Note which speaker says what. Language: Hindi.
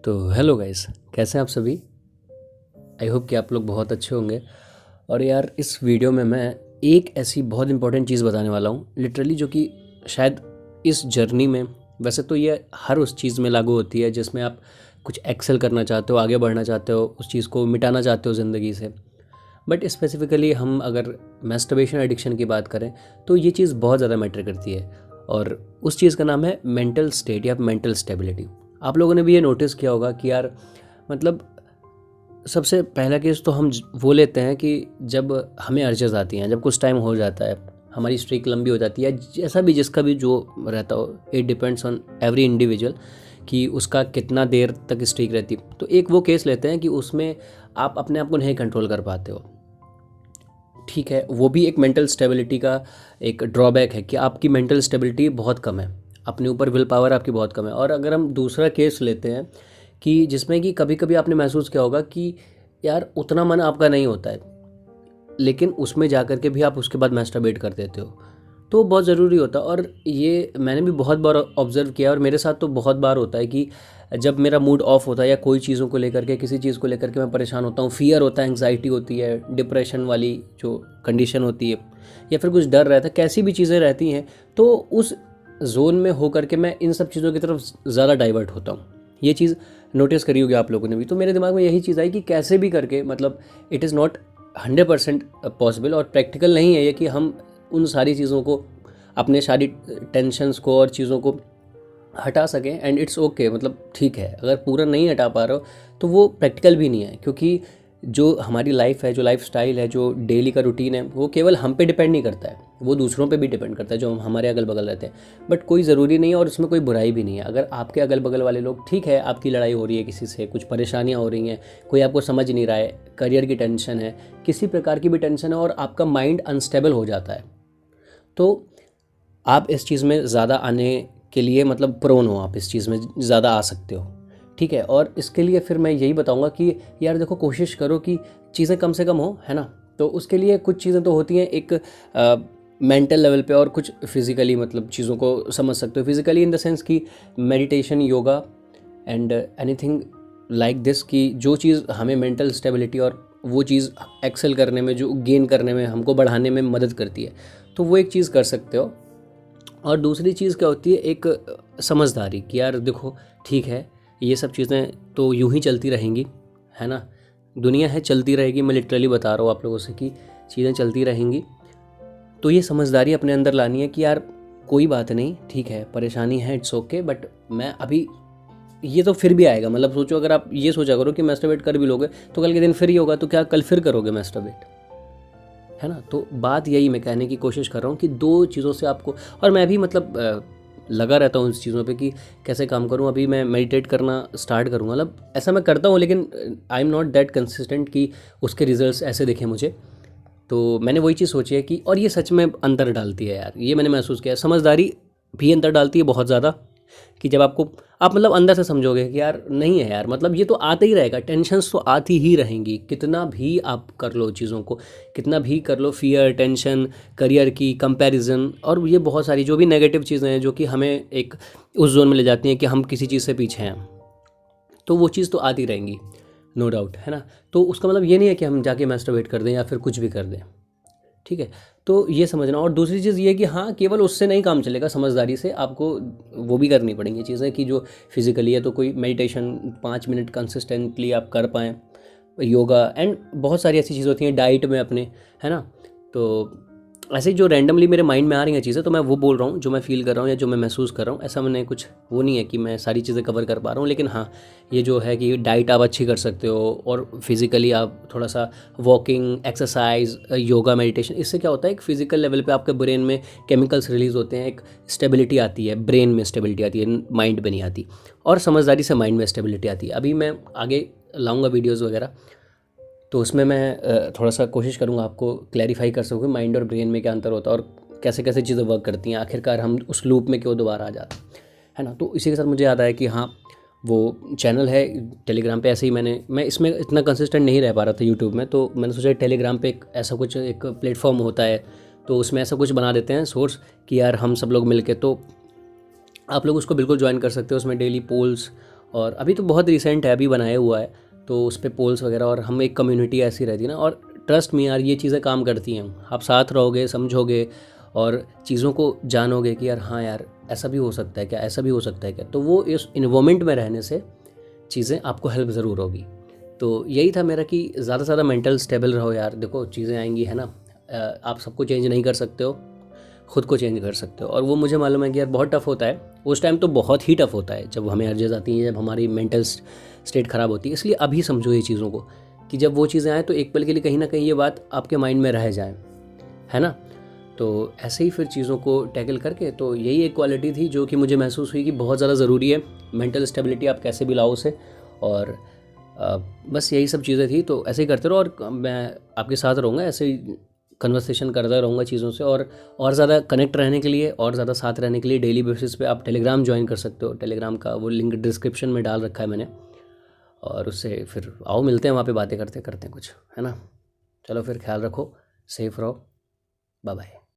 Speaker 1: तो हेलो गाइस, कैसे हैं आप सभी। आई होप कि आप लोग बहुत अच्छे होंगे। और यार इस वीडियो में मैं एक ऐसी बहुत इंपॉर्टेंट चीज़ बताने वाला हूँ लिटरली, जो कि शायद इस जर्नी में, वैसे तो ये हर उस चीज़ में लागू होती है जिसमें आप कुछ एक्सेल करना चाहते हो, आगे बढ़ना चाहते हो, उस चीज़ को मिटाना चाहते हो ज़िंदगी से। बट स्पेसिफिकली हम अगर मैस्टरबेशन एडिक्शन की बात करें तो ये चीज़ बहुत ज़्यादा मैटर करती है। और उस चीज़ का नाम है मेंटल स्टेट या मेंटल स्टेबिलिटी। आप लोगों ने भी ये नोटिस किया होगा कि यार मतलब सबसे पहला केस तो हम वो लेते हैं कि जब हमें अर्जेस आती हैं, जब कुछ टाइम हो जाता है, हमारी स्ट्रीक लंबी हो जाती है, जैसा भी जिसका भी जो रहता हो, it depends on every individual कि उसका कितना देर तक स्ट्रीक रहती है। तो एक वो केस लेते हैं कि उसमें आप अपने आप को नहीं कंट्रोल कर पाते हो। ठीक है, वो भी एक मेंटल स्टेबिलिटी का एक ड्रॉबैक है कि आपकी मेंटल स्टेबिलिटी बहुत कम है, अपने ऊपर विल पावर आपकी बहुत कम है। और अगर हम दूसरा केस लेते हैं कि जिसमें कि कभी कभी आपने महसूस किया होगा कि यार उतना मन आपका नहीं होता है, लेकिन उसमें जा कर के भी आप उसके बाद मैस्टरबेट कर देते हो, तो बहुत ज़रूरी होता है। और ये मैंने भी बहुत बार ऑब्ज़र्व किया और मेरे साथ तो बहुत बार होता है कि जब मेरा मूड ऑफ होता है या कोई चीज़ों को लेकर के, किसी चीज़ को लेकर के मैं परेशान होता हूँ, फियर होता है, एंग्जाइटी होती है, डिप्रेशन वाली जो कंडीशन होती है, या फिर कुछ डर रहता है, कैसी भी चीज़ें रहती हैं, तो उस जोन में हो करके मैं इन सब चीज़ों की तरफ ज़्यादा डाइवर्ट होता हूँ। ये चीज़ नोटिस करी होगी आप लोगों ने भी। तो मेरे दिमाग में यही चीज़ आई कि कैसे भी करके, मतलब इट इज़ नॉट 100% पॉसिबल और प्रैक्टिकल नहीं है ये कि हम उन सारी चीज़ों को, अपने सारी टेंशन्स को और चीज़ों को हटा सकें। एंड इट्स ओके, मतलब ठीक है, अगर पूरा नहीं हटा पा रहे हो तो वो प्रैक्टिकल भी नहीं है, क्योंकि जो हमारी लाइफ है, जो लाइफ स्टाइल है, जो डेली का रूटीन है, वो केवल हम पे डिपेंड नहीं करता है, वो दूसरों पे भी डिपेंड करता है जो हमारे अगल बगल रहते हैं। बट कोई ज़रूरी नहीं है और उसमें कोई बुराई भी नहीं है। अगर आपके अगल बगल वाले लोग, ठीक है, आपकी लड़ाई हो रही है किसी से, कुछ परेशानियाँ हो रही हैं, कोई आपको समझ नहीं रहा है, करियर की टेंशन है, किसी प्रकार की भी टेंशन है और आपका माइंड अनस्टेबल हो जाता है, तो आप इस चीज़ में ज़्यादा आने के लिए, मतलब प्रोन हो, आप इस चीज़ में ज़्यादा आ सकते हो। ठीक है, और इसके लिए फिर मैं यही बताऊंगा कि यार देखो, कोशिश करो कि चीज़ें कम से कम हो, है ना। तो उसके लिए कुछ चीज़ें तो होती हैं एक मेंटल लेवल पे, और कुछ फिज़िकली, मतलब चीज़ों को समझ सकते हो फिज़िकली इन द सेंस कि meditation, yoga and anything like this, कि जो चीज़ हमें मेंटल स्टेबिलिटी और वो चीज़ एक्सेल करने में, जो गेन करने में, हमको बढ़ाने में मदद करती है, तो वो एक चीज़ कर सकते हो। और दूसरी चीज़ क्या होती है, एक समझदारी कि यार देखो, ठीक है, ये सब चीज़ें तो यूं ही चलती रहेंगी, है ना, दुनिया है, चलती रहेगी। मैं लिटरली बता रहा हूँ आप लोगों से कि चीज़ें चलती रहेंगी। तो ये समझदारी अपने अंदर लानी है कि यार कोई बात नहीं, ठीक है, परेशानी है, इट्स ओके, बट मैं अभी, ये तो फिर भी आएगा। मतलब सोचो, अगर आप ये सोचा करो कि मैस्टरबेट कर भी लोगे तो कल के दिन फिर ही होगा, तो क्या कल फिर करोगे मैस्टरबेट, है ना। तो बात यही मैं कहने की कोशिश कर रहा हूँ कि दो चीज़ों से आपको, और मैं भी मतलब लगा रहता हूँ इस चीज़ों पे कि कैसे काम करूँ। अभी मैं मेडिटेट करना स्टार्ट करूँगा, मतलब ऐसा मैं करता हूँ, लेकिन I am not that consistent कि उसके रिजल्ट्स ऐसे दिखे मुझे। तो मैंने वही चीज़ सोची है कि, और ये सच में अंतर डालती है यार, ये मैंने महसूस किया है, समझदारी भी अंतर डालती है बहुत ज़्यादा। कि जब आपको, आप मतलब अंदर से समझोगे कि यार नहीं है यार, मतलब ये तो आता ही रहेगा, टेंशन्स तो आती ही रहेंगी, कितना भी आप कर लो चीज़ों को, कितना भी कर लो, फियर, टेंशन, करियर की कंपैरिजन, और ये बहुत सारी जो भी नेगेटिव चीज़ें हैं जो कि हमें एक उस जोन में ले जाती हैं कि हम किसी चीज़ से पीछे हैं, तो वो चीज़ तो आती रहेंगी, नो डाउट, है ना। तो उसका मतलब ये नहीं है कि हम जाके मैस्टरबेट कर दें या फिर कुछ भी कर दें, ठीक है। तो ये समझना। और दूसरी चीज़ ये कि हाँ, केवल उससे नहीं काम चलेगा, समझदारी से आपको वो भी करनी पड़ेंगी चीज़ें कि जो फिज़िकली है, तो कोई मेडिटेशन 5 मिनट कंसिस्टेंटली आप कर पाएँ, योगा, एंड बहुत सारी ऐसी चीज़ें होती हैं डाइट में अपने, है ना। तो ऐसे ही जो रैंडमली मेरे माइंड में आ रही हैं चीज़ें, तो मैं वो बोल रहा हूँ जो मैं फ़ील कर रहा हूँ या जो मैं महसूस कर रहा हूँ। ऐसा मैंने कुछ वो नहीं है कि मैं सारी चीज़ें कवर कर पा रहा हूँ, लेकिन हाँ, ये जो है कि डाइट आप अच्छी कर सकते हो, और फिज़िकली आप थोड़ा सा वॉकिंग, एक्सरसाइज, योगा, मेडिटेशन, इससे क्या होता है, एक फ़िज़िकल लेवल पे आपके ब्रेन में केमिकल्स रिलीज़ होते हैं, एक स्टेबिलिटी आती है, ब्रेन में स्टेबिलिटी आती है, माइंड में नहीं आती। और समझदारी से माइंड में स्टेबिलिटी आती है। अभी मैं आगे लाऊंगा वीडियोज़ वगैरह, तो उसमें मैं थोड़ा सा कोशिश करूँगा आपको क्लैरिफाई कर सकूँ माइंड और ब्रेन में क्या अंतर होता है और कैसे कैसे चीज़ें वर्क करती हैं, आखिरकार हम उस लूप में क्यों दोबारा आ जाते हैं, है ना। तो इसी के साथ मुझे याद आया कि हाँ, वो चैनल है टेलीग्राम पे, ऐसे ही मैं इसमें इतना कंसिस्टेंट नहीं रह पा रहा था यूट्यूब में, तो मैंने सोचा टेलीग्राम पे एक ऐसा कुछ एक प्लेटफॉर्म होता है, तो उसमें ऐसा कुछ बना देते हैं सोर्स कि यार हम सब लोग मिल के, तो आप लोग उसको बिल्कुल ज्वाइन कर सकते हो। उसमें डेली पोल्स और अभी तो बहुत रिसेंट है, अभी बनाया हुआ है, तो उस पर पोल्स वगैरह, और हम एक कम्युनिटी ऐसी रहती है ना। और ट्रस्ट में यार ये चीज़ें काम करती हैं, आप साथ रहोगे, समझोगे और चीज़ों को जानोगे कि यार हाँ यार ऐसा भी हो सकता है क्या, ऐसा भी हो सकता है क्या, तो वो इस इन्वॉल्वमेंट में रहने से चीज़ें आपको हेल्प ज़रूर होगी। तो यही था मेरा कि ज़्यादा से ज़्यादा मेंटल स्टेबल रहो यार। देखो चीज़ें आएंगी, है ना, आप सबको चेंज नहीं कर सकते हो, खुद को चेंज कर सकते हो। और वो मुझे मालूम है कि यार बहुत टफ़ होता है उस टाइम, तो बहुत ही टफ़ होता है जब हमें अर्जेस आती हैं, जब हमारी मेंटल स्टेट ख़राब होती है। इसलिए अभी समझो ये चीज़ों को कि जब वो चीज़ें आएँ तो एक पल के लिए कहीं ना कहीं ये बात आपके माइंड में रह जाए, है ना। तो ऐसे ही फिर चीज़ों को टैकल करके, तो यही एक क्वालिटी थी जो कि मुझे महसूस हुई कि बहुत ज़्यादा ज़रूरी है। मेंटल स्टेबिलिटी आप कैसे भी लाओ उसे, और बस यही सब चीज़ें थी। तो ऐसे ही करते रहो, और मैं आपके साथ रहूँगा, ऐसे ही कन्वर्सेशन करता रहूँगा चीज़ों से। और ज़्यादा कनेक्ट रहने के लिए, और ज़्यादा साथ रहने के लिए डेली बेसिस पे आप टेलीग्राम ज्वाइन कर सकते हो। टेलीग्राम का वो लिंक डिस्क्रिप्शन में डाल रखा है मैंने, और उससे फिर आओ मिलते हैं वहाँ पे, बातें करते करते कुछ, है ना। चलो फिर ख्याल रखो, सेफ रहो, बाय बाय।